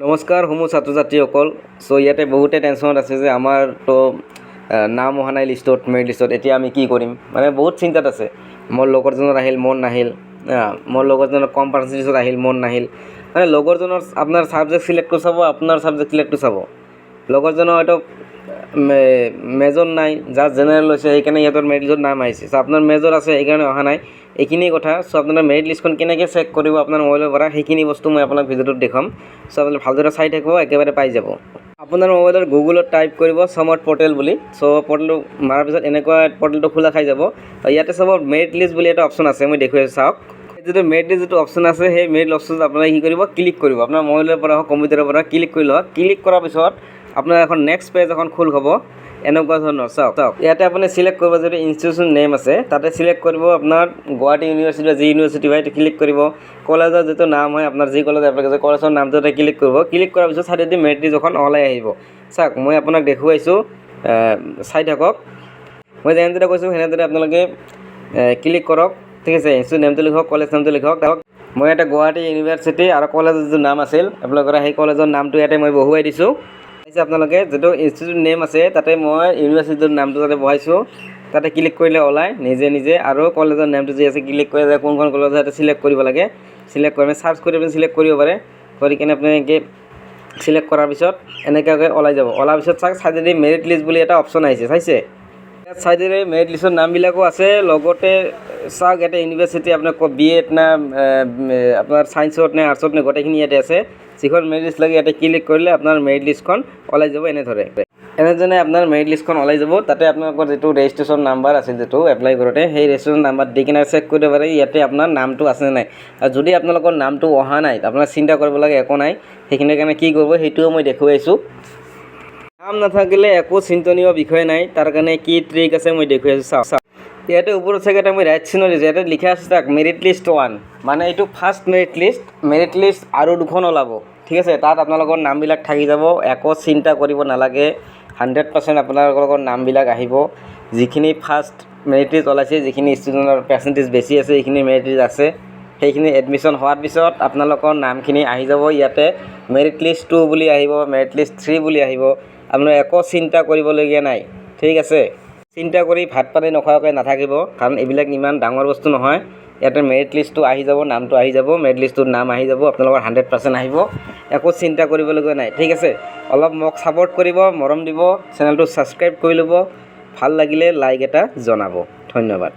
নমস্কাৰ সমূহ ছাত্ৰ ছাত্ৰীসকল। ইয়াতে বহুতে টেনশ্যনত আছে যে আমাৰ তো নাম অহা নাই লিষ্টত, মেৰিট লিষ্টত। এতিয়া আমি কি কৰিম, মানে বহুত চিন্তাত আছে। মোৰ লগৰজনৰ আহিল, মন নাহিল। মোৰ লগৰজনৰ কম পাৰ্চেণ্টেজত আহিল, মন নাহিল। মানে লগৰজনৰ আপোনাৰ ছাবজেক্ট চিলেক্টটো চাব, আপোনাৰ ছাবজেক্ট চিলেক্টটো চাব। লগৰজনৰ হয়তো মেজৰ নাই, যাৰ জেনেৰেল লৈছে সেইকাৰণে সিহঁতৰ মেৰিট লিষ্টত নাম আহিছে। আপোনাৰ মেজৰ আছে সেইকাৰণে অহা নাই, এইখিনি কথা। আপোনাৰ মেৰিট লিষ্টখন কেনেকৈ চেক কৰিব আপোনাৰ মোবাইলৰ পৰা, সেইখিনি বস্তু মই আপোনাক ভিডিঅ'টোত দেখাম। আপুনি ভালদৰে চাই থাকিব, একেবাৰে পাই যাব। আপোনাৰ মোবাইলৰ গুগলত টাইপ কৰিব সমৰ্থ পৰ্টেল বুলি। পৰ্টেলটো মাৰাৰ পিছত এনেকুৱা পৰ্টেলটো খোলা খাই যাব। ইয়াতে চাব মেৰিট লিষ্ট বুলি এটা অপশ্যন আছে, মই দেখুৱাই চাওক। যিটো মেৰিট লিষ্ট যিটো অপশ্যন আছে, সেই মেৰিট অপশ্যনত আপোনালোকে কি কৰিব, ক্লিক কৰিব। আপোনাৰ মোবাইলৰ পৰা হওক কম্পিউটাৰৰ পৰা ক্লিক কৰি লওক। ক্লিক কৰাৰ পিছত আপোনাৰ এখন নেক্সট পেজ এখন খোল হ'ব এনেকুৱা ধৰণৰ। চাওক ইয়াতে আপুনি চিলেক্ট কৰিব, যদি ইনষ্টিটিউশ্যন নেম আছে তাতে চিলেক্ট কৰিব আপোনাৰ গুৱাহাটী ইউনিভাৰ্চিটি বা যি ইউনিভাৰ্চিটি হয় ক্লিক কৰিব। কলেজৰ যিটো নাম হয়, আপোনাৰ যি কলেজ এপ্লাই কৰিছে কলেজৰ নামটোতে ক্লিক কৰিব। ক্লিক কৰাৰ পিছত চাইডেদি মেৰিট লিষ্ট এখন ওলাই আহিব। চাওক মই আপোনাক দেখুৱাইছোঁ, চাই থাকক। মই যেনেদৰে কৈছোঁ সেনেদৰে আপোনালোকে ক্লিক কৰক, ঠিক আছে। ইনষ্টিটিউট নেমটো লিখক, কলেজ নামটো লিখক। মই ইয়াতে গুৱাহাটী ইউনিভাৰ্চিটি আৰু কলেজৰ যিটো নাম আছিল এপ্লাই কৰা, সেই কলেজৰ নামটো ইয়াতে মই বহুৱাই দিছোঁ। আপোনালোকে যিটো ইনষ্টিটিউট নেম আছে তাতে মই ইউনিভাৰ্চিটিৰ নামটো তাতে বহাইছোঁ। তাতে ক্লিক কৰিলে ওলায় নিজে নিজে। আৰু কলেজৰ নামটো যি আছে ক্লিক কৰি কোনখন কলেজ আছে চিলেক্ট কৰিব লাগে। চিলেক্ট কৰি চাৰ্চ কৰি আপুনি চিলেক্ট কৰিব পাৰে। কৰি কিনে আপুনি এনেকৈ চিলেক্ট কৰাৰ পিছত এনেকুৱাকৈ ওলাই যাব। ওলাৰ পিছত চাওক চাইডেদি মেৰিট লিষ্ট বুলি এটা অপশ্যন আহিছে, চাইছে? ইয়াত চাইডেদি মেৰিট লিষ্টৰ নামবিলাকো আছে। লগতে চাওক ইয়াতে ইউনিভাৰ্চিটি আপোনাৰ বি এড না আপোনাৰ ছায়েন্সত নে আৰ্টছত নে গোটেইখিনি ইয়াতে আছে। যিখন মেৰিট লিষ্ট লাগে ইয়াতে ক্লিক কৰিলে আপোনাৰ মেৰিট লিষ্টখন ওলাই যাব। এনেধৰণে আপোনাৰ মেৰিট লিষ্টখন ওলাই যাব। তাতে আপোনালোকৰ যিটো ৰেজিষ্ট্ৰেশ্যন নাম্বাৰ আছিল, যিটো এপ্লাই কৰোঁতে, সেই ৰেজিষ্ট্ৰেশ্যন নাম্বাৰ দি কিনে চেক কৰিব পাৰে ইয়াতে আপোনাৰ নামটো আছে নে নাই। আৰু যদি আপোনালোকৰ নামটো অহা নাই, আপোনাৰ চিন্তা কৰিব লাগে একো নাই। সেইখিনিৰ কাৰণে কি কৰিব সেইটোও মই দেখুৱাইছোঁ। নাম নাথাকিলে একো চিন্তনীয় বিষয় নাই, তাৰ কাৰণে কি ট্ৰিক আছে মই দেখুৱাইছোঁ। চাওক ইয়াতে ওপৰত চাগে এটা মই ৰাইট চিহ্ন দিছোঁ, ইয়াতে লিখা আছে তাক মেৰিট লিষ্ট 1, মানে এইটো ফাৰ্ষ্ট মেৰিট লিষ্ট আৰু দুখন ওলাব, ঠিক আছে। তাত আপোনালোকৰ নামবিলাক থাকি যাব, একো চিন্তা কৰিব নালাগে। 100% আপোনালোকৰ নামবিলাক আহিব। যিখিনি ফাৰ্ষ্ট মেৰিট লিষ্ট ওলাইছে, যিখিনি ষ্টুডেণ্টৰ পাৰ্চেণ্টেজ বেছি আছে, সেইখিনি মেৰিট লিষ্ট আছে, সেইখিনি এডমিশ্যন হোৱাৰ পিছত আপোনালোকৰ নামখিনি আহি যাব। ইয়াতে মেৰিট লিষ্ট 2 বুলি আহিব, মেৰিট লিষ্ট 3 বুলি আহিব। আপোনালোকে একো চিন্তা কৰিবলগীয়া নাই, ঠিক আছে। চিন্তা কৰি ভাত পানী নোখোৱাকৈ নাথাকিব, কাৰণ এইবিলাক ইমান ডাঙৰ বস্তু নহয়। ইয়াতে মেৰিট লিষ্টটো আহি যাব, নামটো আহি যাব, মেৰিট লিষ্টটোৰ নাম আহি যাব, আপোনালোকৰ 100% আহিব। একো চিন্তা কৰিবলগীয়া নাই, ঠিক আছে। অলপ মোক ছাপোৰ্ট কৰিব, মৰম দিব, চেনেলটো ছাবস্ক্ৰাইব কৰি ল'ব। ভাল লাগিলে লাইক এটা জনাব। ধন্যবাদ।